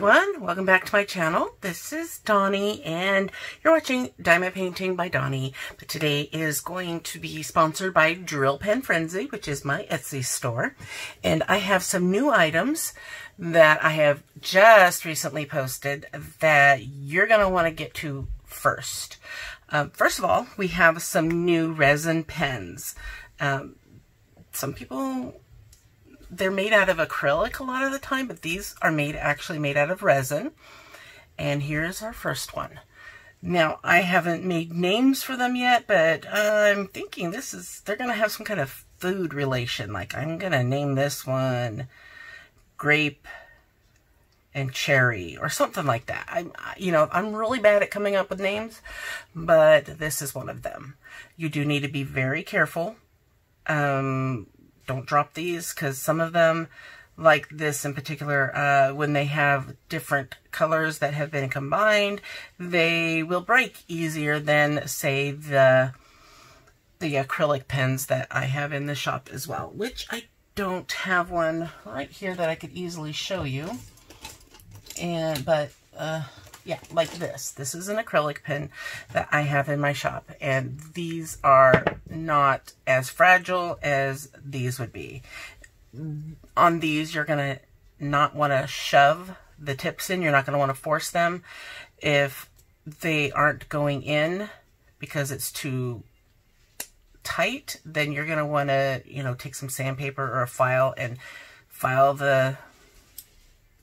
everyone, welcome back to my channel. This is Donnie and you're watching Diamond Painting by Donnie. But today is going to be sponsored by drillpenfrenzy, which is my Etsy store. And I have some new items that I have just recently posted that you're going to want to get to first. First of all, we have some new resin pens. Some people, they're made out of acrylic a lot of the time, but these are actually made out of resin. And here's our first one. Now, I haven't made names for them yet, but I'm thinking they're going to have some kind of food relation. Like, I'm going to name this one Grape and Cherry or something like that. I'm really bad at coming up with names, but this is one of them. You do need to be very careful. Don't drop these, because some of them, like this in particular, when they have different colors that have been combined, they will break easier than, say, the acrylic pens that I have in the shop as well, which I don't have one right here that I could easily show you. Yeah, like this. This is an acrylic pen that I have in my shop, and these are not as fragile as these would be. On these, you're going to not want to shove the tips in. You're not going to want to force them. If they aren't going in because it's too tight, then you're going to want to, take some sandpaper or a file and file the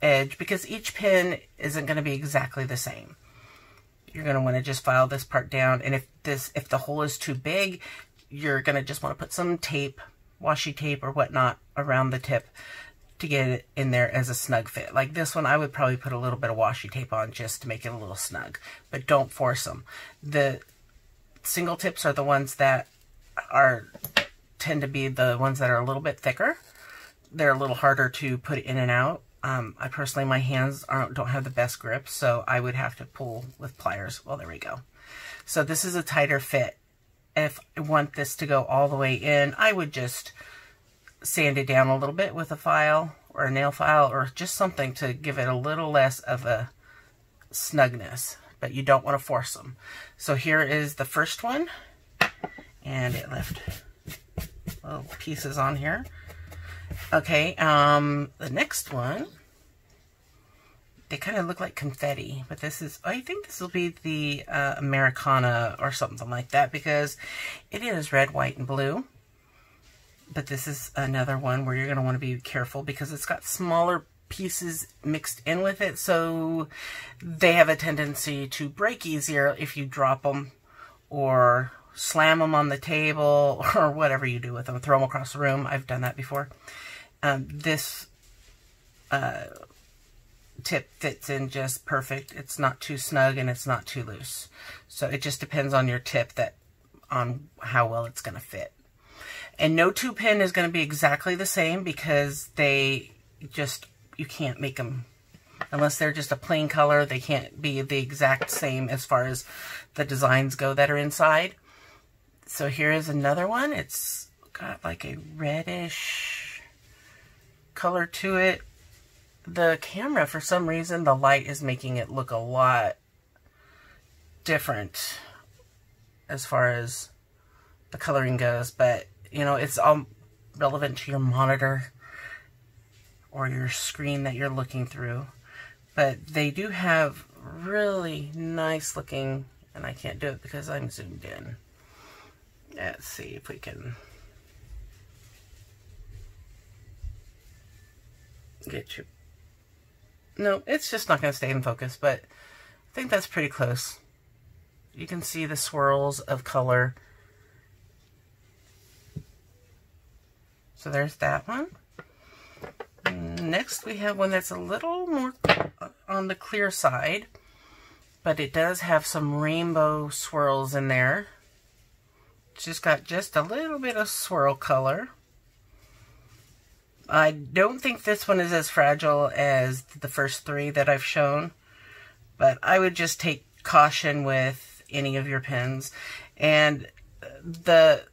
edge, because each pin isn't going to be exactly the same. You're going to want to just file this part down, and if the hole is too big, you're going to just want to put some tape, washi tape or whatnot around the tip to get it in there as a snug fit. Like this one, I would probably put a little bit of washi tape on just to make it a little snug, but don't force them. The single tips are the ones that tend to be the ones that are a little bit thicker. They're a little harder to put in and out. I personally, my hands don't have the best grip, so I would have to pull with pliers. Well, there we go. So this is a tighter fit. If I want this to go all the way in, I would just sand it down a little bit with a file or a nail file or just something to give it a little less of a snugness, but you don't want to force them. So here is the first one, and it left little pieces on here. Okay, the next one, they kind of look like confetti, but I think this will be the Americana or something like that, because it is red, white, and blue. But this is another one where you're going to want to be careful because it's got smaller pieces mixed in with it, so they have a tendency to break easier if you drop them or slam them on the table or whatever you do with them. Throw them across the room. I've done that before. This tip fits in just perfect. It's not too snug and it's not too loose. So it just depends on your tip on how well it's going to fit. And no two pin is going to be exactly the same, because you can't make them, unless they're just a plain color, they can't be the exact same as far as the designs go that are inside. So here is another one. It's got like a reddish color to it. The camera, for some reason, the light is making it look a lot different as far as the coloring goes, but it's all relevant to your monitor or your screen that you're looking through. But they do have really nice looking, and I can't do it because I'm zoomed in. Let's see if we can get you. No, it's just not going to stay in focus, but I think that's pretty close. You can see the swirls of color. So there's that one. Next we have one that's a little more on the clear side, but it does have some rainbow swirls in there. It's just got just a little bit of swirl color. I don't think this one is as fragile as the first three that I've shown, but I would just take caution with any of your pens. And the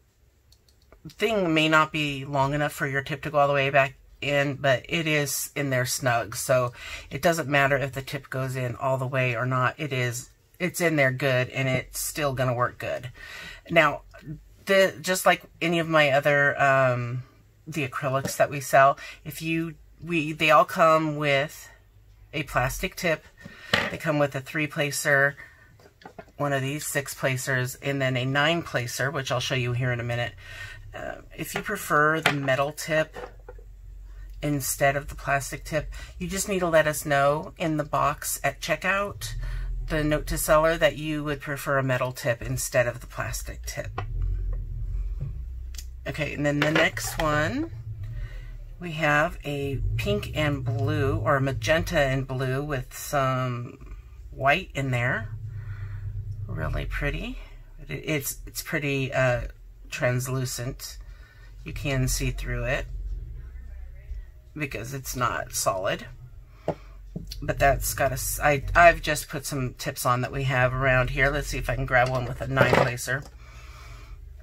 thing may not be long enough for your tip to go all the way back in, but it is in there snug. So it doesn't matter if the tip goes in all the way or not. It's in there good, and it's still going to work good. Now, just like any of my other, the acrylics that we sell, they all come with a plastic tip. They come with a 3-placer, one of these 6-placers, and then a 9-placer, which I'll show you here in a minute. If you prefer the metal tip instead of the plastic tip, you just need to let us know in the box at checkout, the note to seller, that you would prefer a metal tip instead of the plastic tip. Okay, and then the next one, we have a pink and blue, or magenta and blue with some white in there. Really pretty. It's pretty translucent. You can see through it because it's not solid. But that's got I've just put some tips on that we have around here. Let's see if I can grab one with a 9-placer.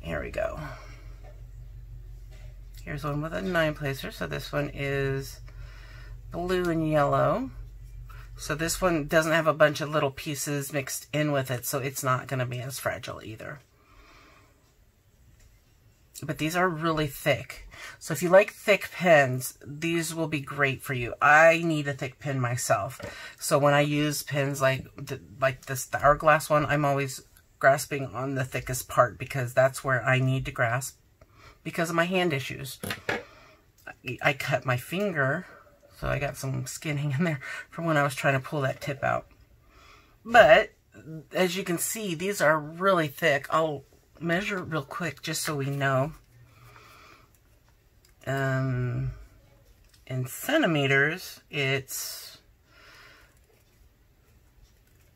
Here we go. Here's one with a 9-placer. So this one is blue and yellow. So this one doesn't have a bunch of little pieces mixed in with it, so it's not going to be as fragile either. But these are really thick. So if you like thick pens, these will be great for you. I need a thick pen myself. So when I use pens like this, the Hourglass one, I'm always grasping on the thickest part because that's where I need to grasp because of my hand issues. I cut my finger, so I got some skin hanging there from when I was trying to pull that tip out. But as you can see, these are really thick. I'll measure it real quick just so we know. In centimeters, it's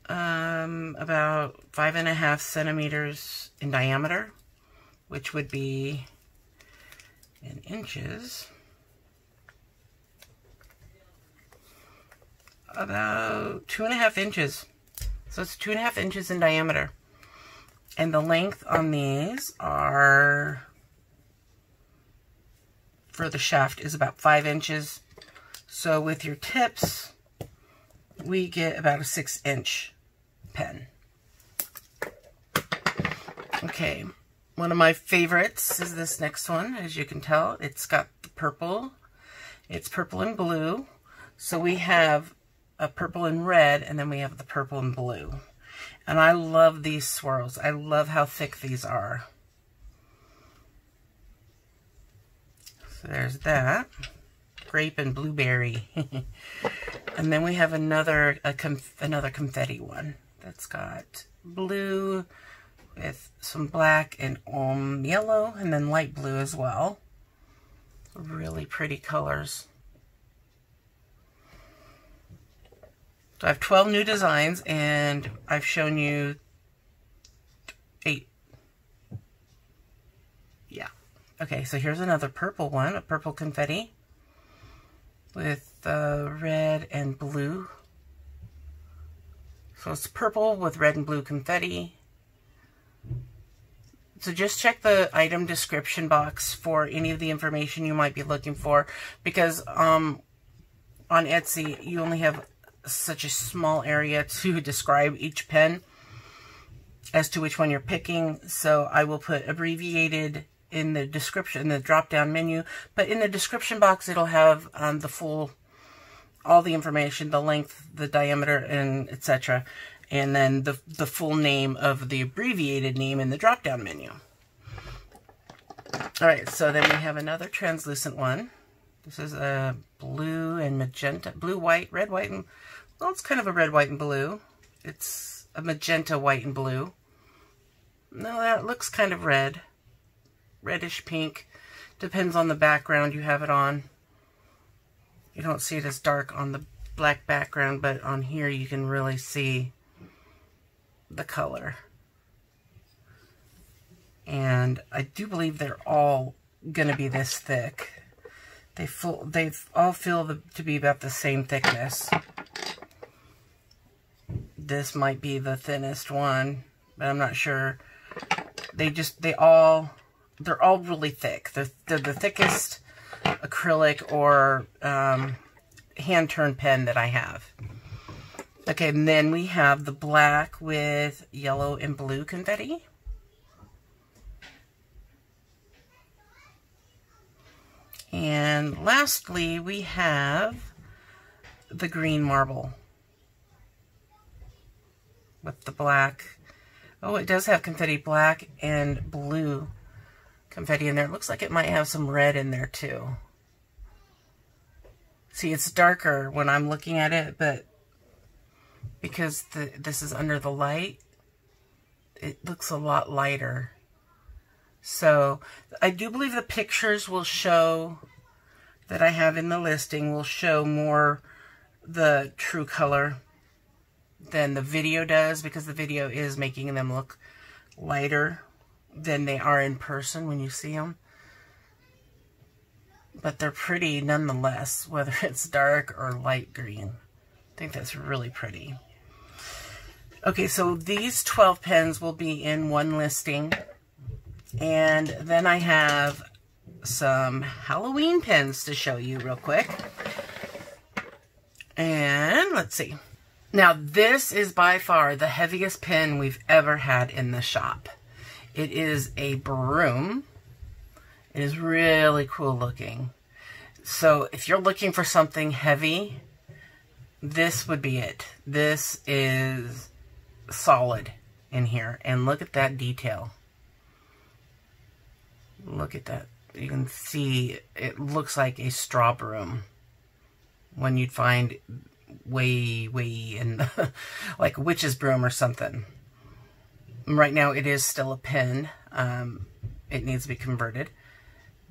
about 5.5 centimeters in diameter, which would be in inches about 2.5 inches. So it's 2.5 inches in diameter. And the length on these are, for the shaft, is about 5 inches. So with your tips, we get about a 6-inch pen. Okay, one of my favorites is this next one. As you can tell, it's got the purple. It's purple and blue. So we have a purple and red, and then we have the purple and blue. And I love these swirls. I love how thick these are. So there's that. Grape and blueberry. And then we have another confetti one that's got blue with some black and yellow, and then light blue as well. Really pretty colors. So I have 12 new designs, and I've shown you 8. Yeah. Okay, so here's another purple one, a purple confetti with red and blue. So it's purple with red and blue confetti. So just check the item description box for any of the information you might be looking for, because on Etsy you only have such a small area to describe each pen as to which one you're picking. So I will put abbreviated in the description, in the drop down menu, but in the description box it'll have all the information, the length, the diameter, and etc. And then the full name of the abbreviated name in the drop down menu. Alright, so then we have another translucent one. This is a blue and magenta, blue, white, red, white, and, well, it's kind of a red, white, and blue. It's a magenta, white, and blue. No, that looks kind of red. Reddish pink. Depends on the background you have it on. You don't see it as dark on the black background, but on here you can really see the color. And I do believe they're all going to be this thick. They all feel to be about the same thickness. This might be the thinnest one, but I'm not sure. They're all really thick. They're the thickest acrylic or hand-turned pen that I have. Okay, and then we have the black with yellow and blue confetti. And lastly, we have the green marble with the black. Oh, it does have confetti, black and blue confetti in there. It looks like it might have some red in there too. See, it's darker when I'm looking at it, but because this is under the light, it looks a lot lighter. So I do believe the pictures will show that I have in the listing will show more the true color than the video does, because the video is making them look lighter than they are in person when you see them. But they're pretty nonetheless, whether it's dark or light green. I think that's really pretty. Okay, so these 12 pens will be in one listing. And then I have some Halloween pens to show you real quick. And let's see. Now, this is by far the heaviest pen we've ever had in the shop. It is a Broom. It is really cool looking. So if you're looking for something heavy, this would be it. This is solid in here. And look at that detail. Look at that. You can see it looks like a straw broom. One you'd find way in the, like a witch's broom or something. Right now it is still a pen. It needs to be converted.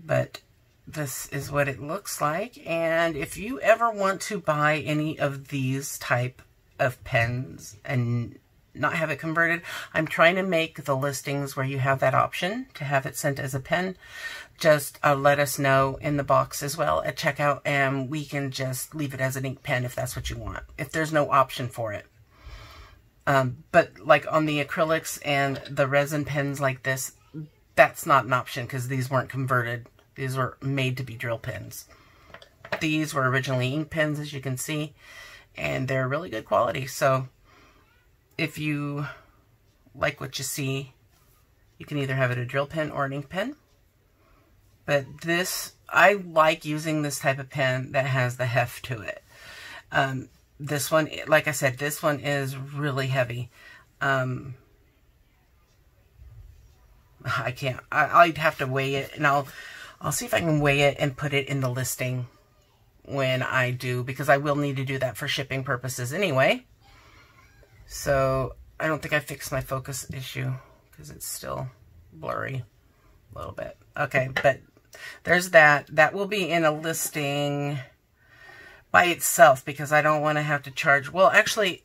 But this is what it looks like. And if you ever want to buy any of these type of pens and not have it converted, I'm trying to make the listings where you have that option to have it sent as a pen. Just let us know in the box as well at checkout, and we can just leave it as an ink pen if that's what you want, if there's no option for it. But like on the acrylics and the resin pens like this, that's not an option because these weren't converted. These were made to be drill pens. These were originally ink pens, as you can see, and they're really good quality. So if you like what you see, you can either have it a drill pen or an ink pen. But this, I like using this type of pen that has the heft to it. This one, like I said, this one is really heavy. I can't, I'd have to weigh it, and I'll see if I can weigh it and put it in the listing when I do, because I will need to do that for shipping purposes anyway. So I don't think I fixed my focus issue because it's still blurry a little bit. Okay, but there's that. That will be in a listing by itself because I don't want to have to charge. Well, actually,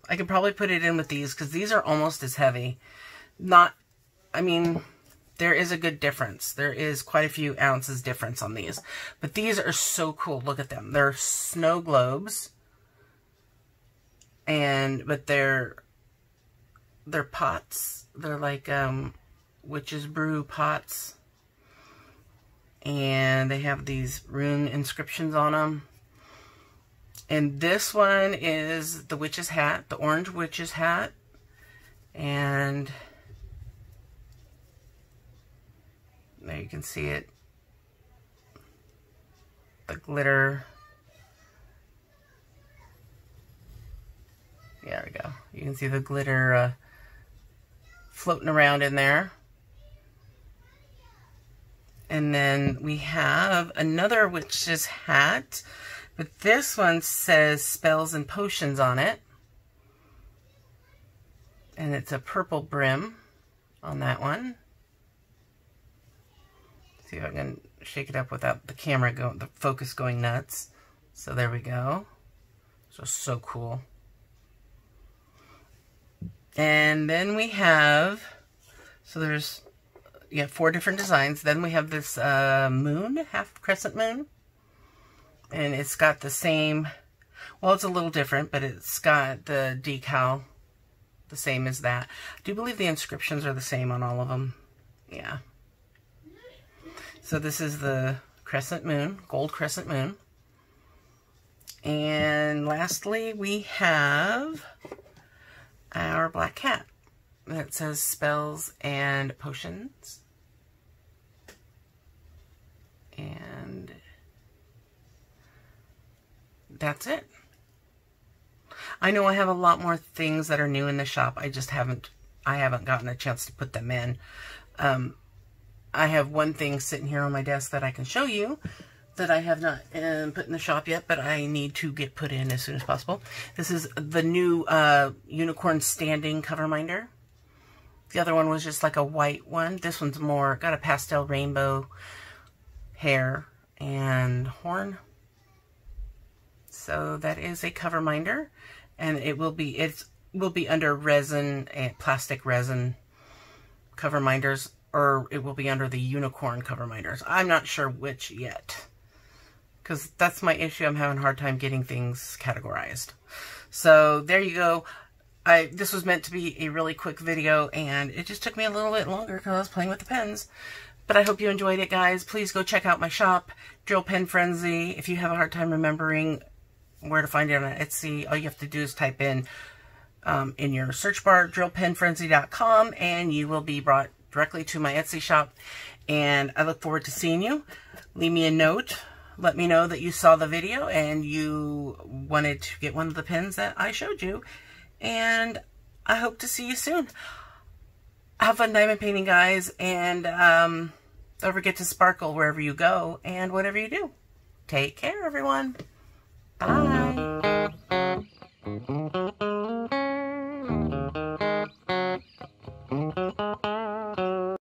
I could probably put it in with these because these are almost as heavy. Not, I mean, there is a good difference. There is quite a few ounces difference on these. But these are so cool. Look at them. They're snow globes. But they're pots. They're like witch's brew pots. And they have these rune inscriptions on them. And this one is the witch's hat, the orange witch's hat. And there you can see it. The glitter. There we go. You can see the glitter floating around in there. And then we have another witch's hat, but this one says spells and potions on it. And it's a purple brim on that one. See if I can shake it up without the camera going, the focus going nuts. So there we go. So cool. And then we have, so there's, yeah, 4 different designs. Then we have this moon, half crescent moon. And it's got the same, well, it's a little different, but it's got the decal the same as that. I do believe the inscriptions are the same on all of them. Yeah. So this is the crescent moon, gold crescent moon. And lastly, we have our black cat that says spells and potions. And that's it. I know I have a lot more things that are new in the shop. I haven't gotten a chance to put them in. I have one thing sitting here on my desk that I can show you that I have not put in the shop yet, but I need to get put in as soon as possible. This is the new unicorn standing cover minder. The other one was just like a white one. This one's more, got a pastel rainbow hair and horn. So that is a cover minder, and it will be under resin and plastic resin cover minders, or it will be under the unicorn cover minders. I'm not sure which yet, because that's my issue. I'm having a hard time getting things categorized. So there you go. This was meant to be a really quick video, and it just took me a little bit longer because I was playing with the pens. But I hope you enjoyed it, guys. Please go check out my shop, drillpenfrenzy. If you have a hard time remembering where to find it on Etsy, all you have to do is type in your search bar, drillpenfrenzy.com, and you will be brought directly to my Etsy shop. And I look forward to seeing you. Leave me a note. Let me know that you saw the video and you wanted to get one of the pens that I showed you. And I hope to see you soon. Have fun diamond painting, guys, and don't forget to sparkle wherever you go and whatever you do. Take care, everyone. Bye.